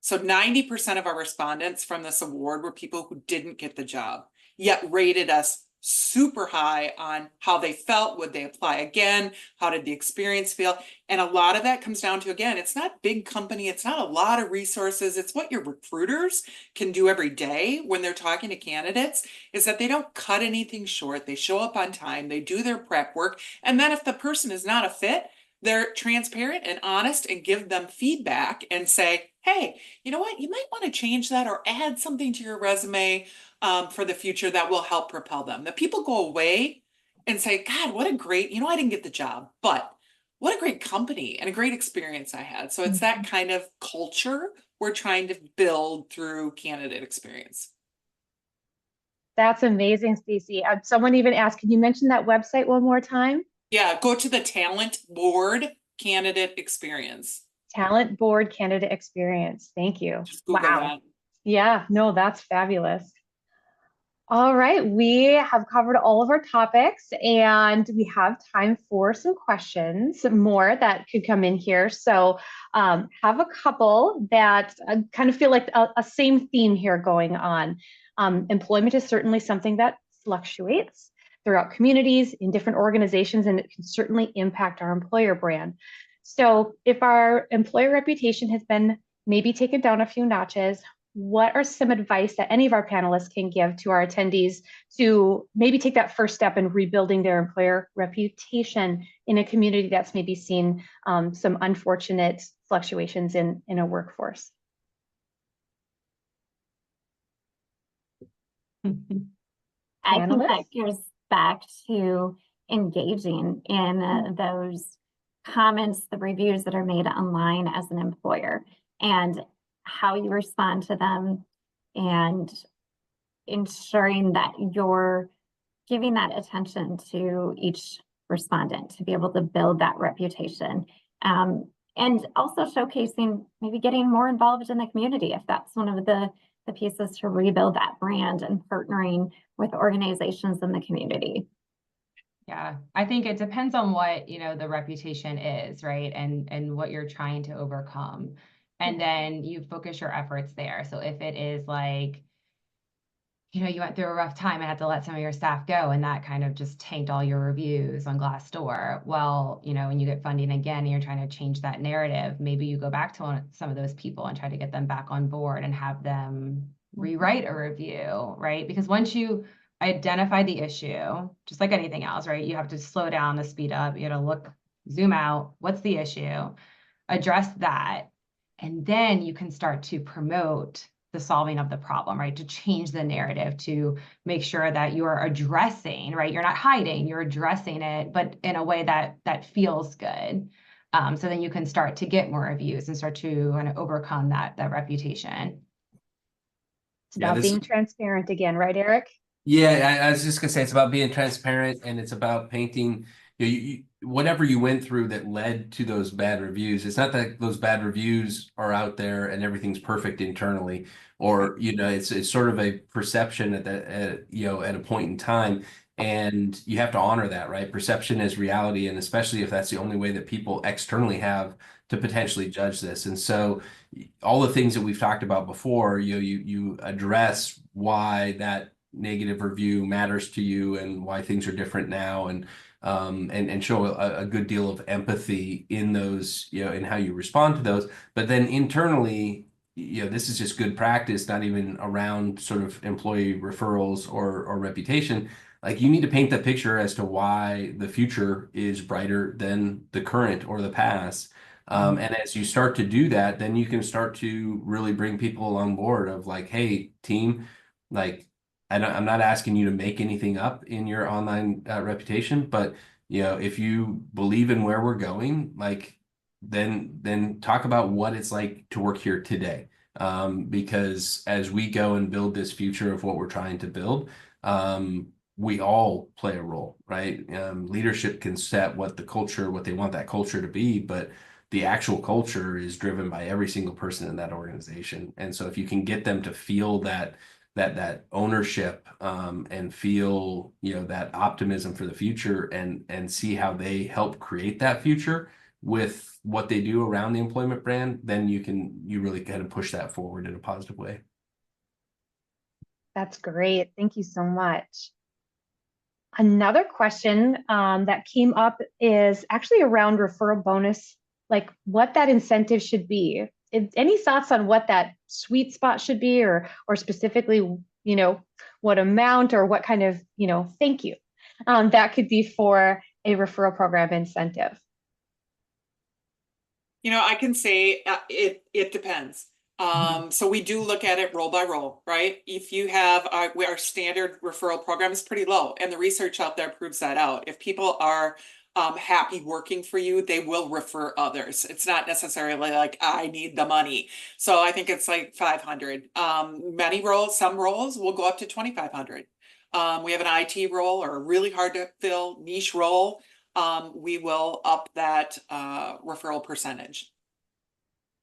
So 90% of our respondents from this award were people who didn't get the job, yet rated us super high on how they felt. Would they apply again? How did the experience feel? And a lot of that comes down to, again, it's not big company. It's not a lot of resources. It's what your recruiters can do every day when they're talking to candidates, is that they don't cut anything short. They show up on time. They do their prep work. And then if the person is not a fit, they're transparent and honest and give them feedback and say, hey, you know what? You might want to change that or add something to your resume for the future that will help propel them. The people go away and say, God, what a great, I didn't get the job, but what a great company and a great experience I had. So it's that kind of culture we're trying to build through candidate experience. That's amazing, Stacey. Someone even asked, can you mention that website one more time? Yeah, go to the Talent Board Candidate Experience. Talent Board Candidate Experience. Thank you. Just Google Wow. that. Yeah, no, that's fabulous. All right, we have covered all of our topics and we have time for some questions, more that could come in here. So have a couple that kind of feel like a same theme here going on. Employment is certainly something that fluctuates throughout communities, in different organizations, and it can certainly impact our employer brand. So if our employer reputation has been maybe taken down a few notches, what are some advice that any of our panelists can give to our attendees to maybe take that first step in rebuilding their employer reputation in a community that's maybe seen some unfortunate fluctuations in a workforce? I think that Panelists? goes back to engaging in those comments, the reviews that are made online as an employer, and how you respond to them, and ensuring that you're giving that attention to each respondent to be able to build that reputation. And also showcasing, maybe getting more involved in the community if that's one of the pieces to rebuild that brand, and partnering with organizations in the community. Yeah, I think it depends on what, the reputation is, right? And what you're trying to overcome. And then you focus your efforts there. So if it is like, you went through a rough time and had to let some of your staff go, and that kind of just tanked all your reviews on Glassdoor. Well, when you get funding again and you're trying to change that narrative, maybe you go back to some of those people and try to get them back on board and have them rewrite a review, right? Because once you identify the issue, just like anything else, right? You have to slow down, to speed up, you got to zoom out. What's the issue? Address that. And then you can start to promote the solving of the problem, right? To change the narrative, to make sure that you're addressing, right? You're not hiding, you're addressing it, but in a way that feels good. So then you can start to get more reviews and start to kind of overcome that reputation. It's about being transparent again, right, Eric? Yeah, I was just gonna say it's about being transparent, and it's about painting, whatever you went through that led to those bad reviews. It's not that those bad reviews are out there and everything's perfect internally, or it's sort of a perception at at a point in time, and you have to honor that, right? Perception is reality, and especially if that's the only way that people externally have to potentially judge this. And so all the things that we've talked about before, you address why that negative review matters to you and why things are different now, and show a good deal of empathy in those, in how you respond to those. But then internally, this is just good practice, not even around sort of employee referrals or reputation. Like, you need to paint the picture as to why the future is brighter than the current or the past. And as you start to do that, then you can start to really bring people on board of like, hey, team, like, I'm not asking you to make anything up in your online reputation, but if you believe in where we're going, like, then talk about what it's like to work here today. Because as we go and build this future of what we're trying to build, we all play a role, right? Leadership can set what they want that culture to be, but the actual culture is driven by every single person in that organization. And so if you can get them to feel that ownership, and feel that optimism for the future, and see how they help create that future with what they do around the employment brand, then you really kind of push that forward in a positive way. That's great. Thank you so much. Another question that came up is actually around referral bonus, like what that incentive should be. Any thoughts on what that sweet spot should be, or specifically, what amount or what kind of, thank you that could be for a referral program incentive? I can say it depends. So we do look at it role by role, right? If you have our standard referral program is pretty low, and the research out there proves that out. If people are happy working for you, they will refer others. It's not necessarily like, I need the money. So I think it's like 500. Many roles, some roles will go up to 2,500. We have an IT role or a really hard to fill niche role. We will up that referral percentage.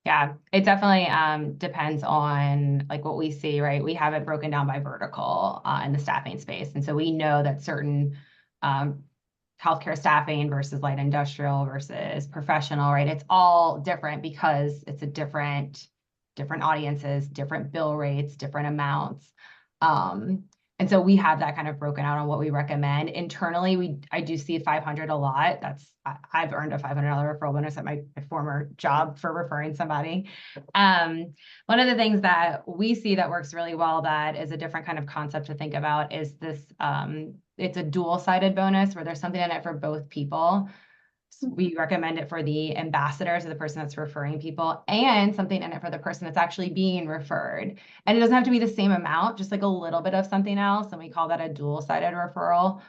Yeah, it definitely depends on like what we see, right? We have it broken down by vertical in the staffing space. And so we know that certain healthcare staffing versus light industrial versus professional, right? It's all different because it's a different audiences, different bill rates, different amounts. And so we have that kind of broken out on what we recommend. Internally, I do see 500 a lot. I've earned a $500 referral bonus at my former job for referring somebody. One of the things that we see that works really well that is a different kind of concept to think about is this, it's a dual-sided bonus where there's something in it for both people. So we recommend it for the ambassador, so the person that's referring people, and something in it for the person that's actually being referred. And it doesn't have to be the same amount, just like a little bit of something else. And we call that a dual-sided referral.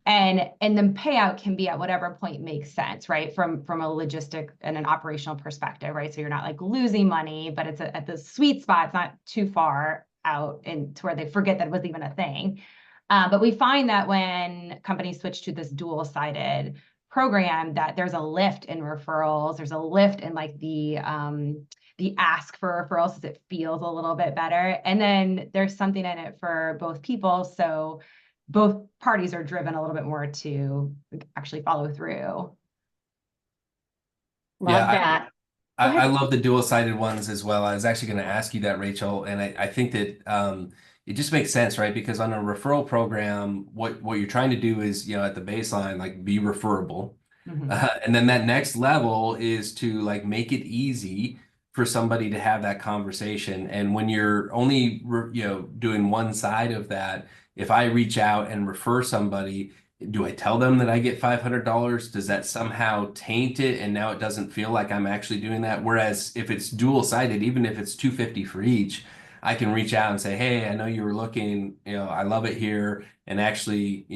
And the payout can be at whatever point makes sense, right? From a logistic and an operational perspective, right? So you're not like losing money, but it's at the sweet spot. It's not too far out and to where they forget that it was even a thing. But we find that when companies switch to this dual-sided program, that there's a lift in referrals, there's a lift in like the ask for referrals, as it feels a little bit better. And then there's something in it for both people. So both parties are driven a little bit more to actually follow through. Love that. I love the dual-sided ones as well. I was actually going to ask you that, Rachel, and I think that it just makes sense, right? Because on a referral program, what you're trying to do is, at the baseline, like be referable. Mm-hmm. And then that next level is to like make it easy for somebody to have that conversation. And when you're only, doing one side of that, if I reach out and refer somebody, do I tell them that I get $500? Does that somehow taint it? And now it doesn't feel like I'm actually doing that. Whereas if it's dual-sided, even if it's $250 for each, I can reach out and say, hey, I know you were looking, I love it here. And actually,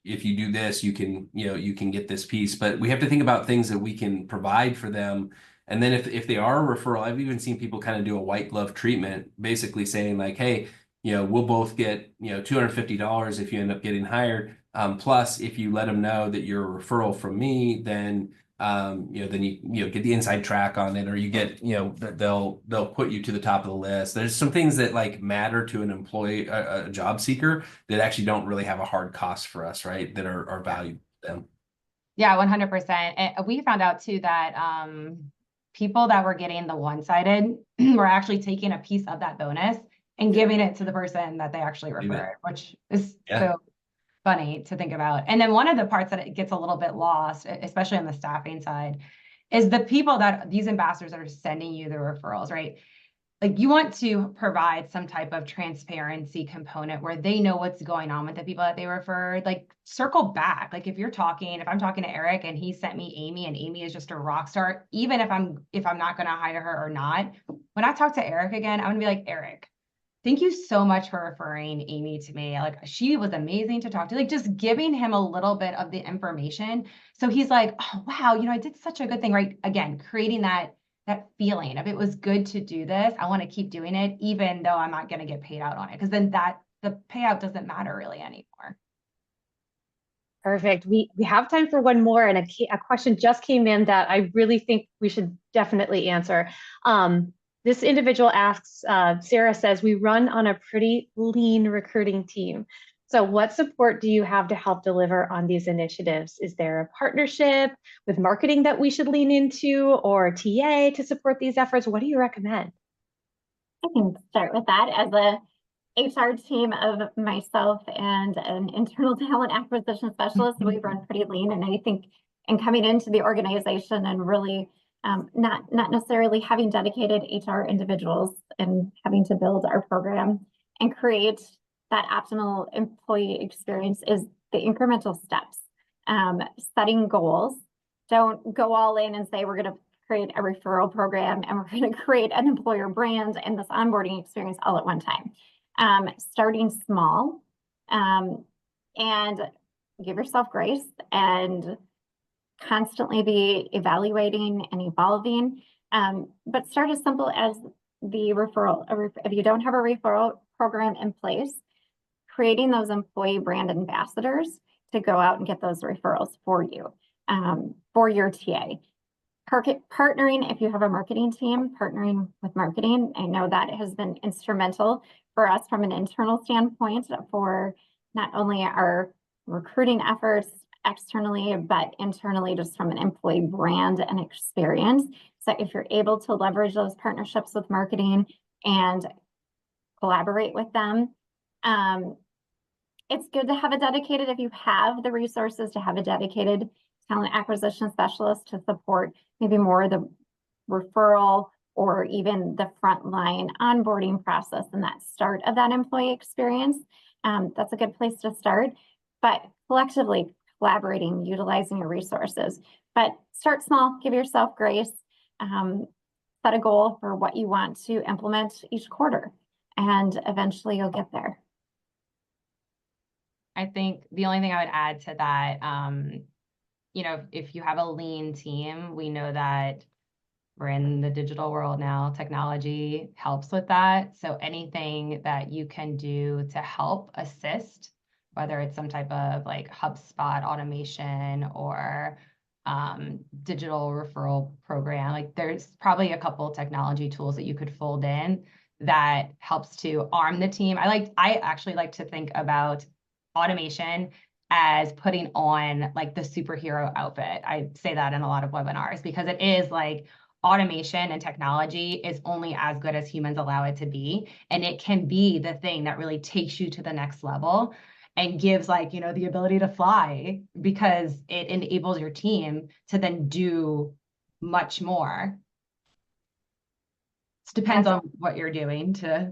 if you do this, you can get this piece. But we have to think about things that we can provide for them. And then if they are a referral, I've even seen people kind of do a white glove treatment, basically saying like, hey, we'll both get, $250 if you end up getting hired. Plus, if you let them know that you're a referral from me, then then you get the inside track on it, or you get, they'll put you to the top of the list. There's some things that like matter to an employee, a job seeker, that actually don't really have a hard cost for us, right? That are valuable to them. Yeah, 100%. And we found out too that people that were getting the one-sided were actually taking a piece of that bonus and giving it to the person that they actually referred, which is so funny to think about. And then one of the parts that it gets a little bit lost, especially on the staffing side, is the people that these ambassadors that are sending you the referrals, right? Like you want to provide some type of transparency component where they know what's going on with the people that they referred. Like circle back. Like if I'm talking to Eric and he sent me Amy and Amy is just a rock star, even if I'm not going to hire her or not, when I talk to Eric again, I'm going to be like, Eric, thank you so much for referring Amy to me. Like she was amazing to talk to, like just giving him a little bit of the information. So he's like, oh, wow, I did such a good thing, right? Again, creating that feeling of it was good to do this. I want to keep doing it, even though I'm not going to get paid out on it. Because then the payout doesn't matter really anymore. Perfect. We have time for one more, and a question just came in that I really think we should definitely answer. This individual asks, Sarah says, we run on a pretty lean recruiting team. So what support do you have to help deliver on these initiatives? Is there a partnership with marketing that we should lean into, or TA to support these efforts? What do you recommend? I can start with that. As a HR team of myself and an internal talent acquisition specialist, we run pretty lean. And I think in coming into the organization and really not necessarily having dedicated HR individuals and having to build our program and create that optimal employee experience is the incremental steps. Setting goals. Don't go all in and say we're going to create a referral program and we're going to create an employer brand and this onboarding experience all at one time. Starting small and give yourself grace and constantly be evaluating and evolving. But start as simple as the referral. If you don't have a referral program in place, creating those employee brand ambassadors to go out and get those referrals for you, for your TA. Partnering, if you have a marketing team, partnering with marketing. I know that has been instrumental for us from an internal standpoint for not only our recruiting efforts externally, but internally, just from an employee brand and experience. So if you're able to leverage those partnerships with marketing and collaborate with them, it's good to have a dedicated, if you have the resources, to have a dedicated talent acquisition specialist to support maybe more of the referral or even the frontline onboarding process and that start of that employee experience. That's a good place to start, but collectively collaborating, utilizing your resources. But start small, give yourself grace, set a goal for what you want to implement each quarter, and eventually you'll get there. I think the only thing I would add to that, you know, if you have a lean team, we know that we're in the digital world now. Technology helps with that. So anything that you can do to help assist, whether it's some type of like HubSpot automation or digital referral program, like there's probably a couple technology tools that you could fold in that helps to arm the team. I actually like to think about automation as putting on like the superhero outfit. I say that in a lot of webinars because it is like automation and technology is only as good as humans allow it to be. And it can be the thing that really takes you to the next level and gives, like, you know, the ability to fly, because it enables your team to then do much more. It depends on what you're doing to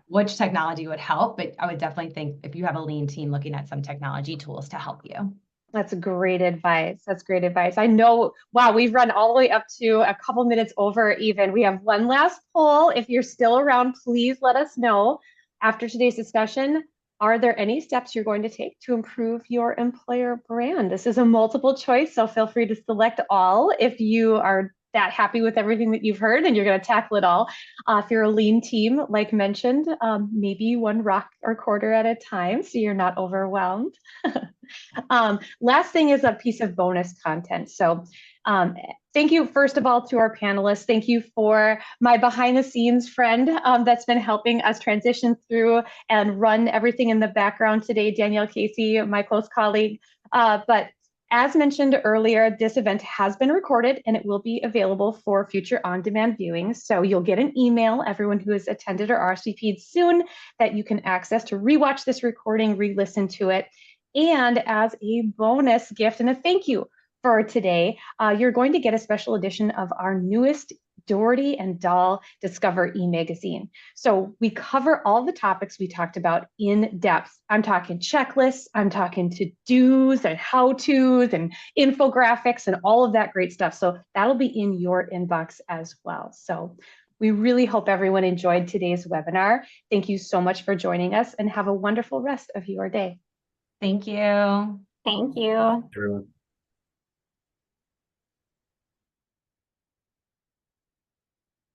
which technology would help, but I would definitely think if you have a lean team, looking at some technology tools to help you. That's great advice. That's great advice. I know, wow, we've run all the way up to a couple minutes over even. We have one last poll. If you're still around, please let us know after today's discussion. Are there any steps you're going to take to improve your employer brand? This is a multiple choice, so feel free to select all if you are that happy with everything that you've heard and you're going to tackle it all. If you're a lean team, like mentioned, maybe one rock or quarter at a time so you're not overwhelmed. Last thing is a piece of bonus content. So thank you, first of all, to our panelists. Thank you for my behind the scenes friend that's been helping us transition through and run everything in the background today, Danielle Casey, my close colleague. But as mentioned earlier, this event has been recorded and it will be available for future on-demand viewing. So you'll get an email, everyone who has attended or RSVP'd soon, that you can access to rewatch this recording, re-listen to it. And as a bonus gift and a thank you for today, you're going to get a special edition of our newest Doherty and Dahl Discover e-magazine. So we cover all the topics we talked about in depth. I'm talking checklists, I'm talking to-dos and how-tos and infographics and all of that great stuff. So that'll be in your inbox as well. So we really hope everyone enjoyed today's webinar. Thank you so much for joining us and have a wonderful rest of your day. Thank you. Thank you. Everyone.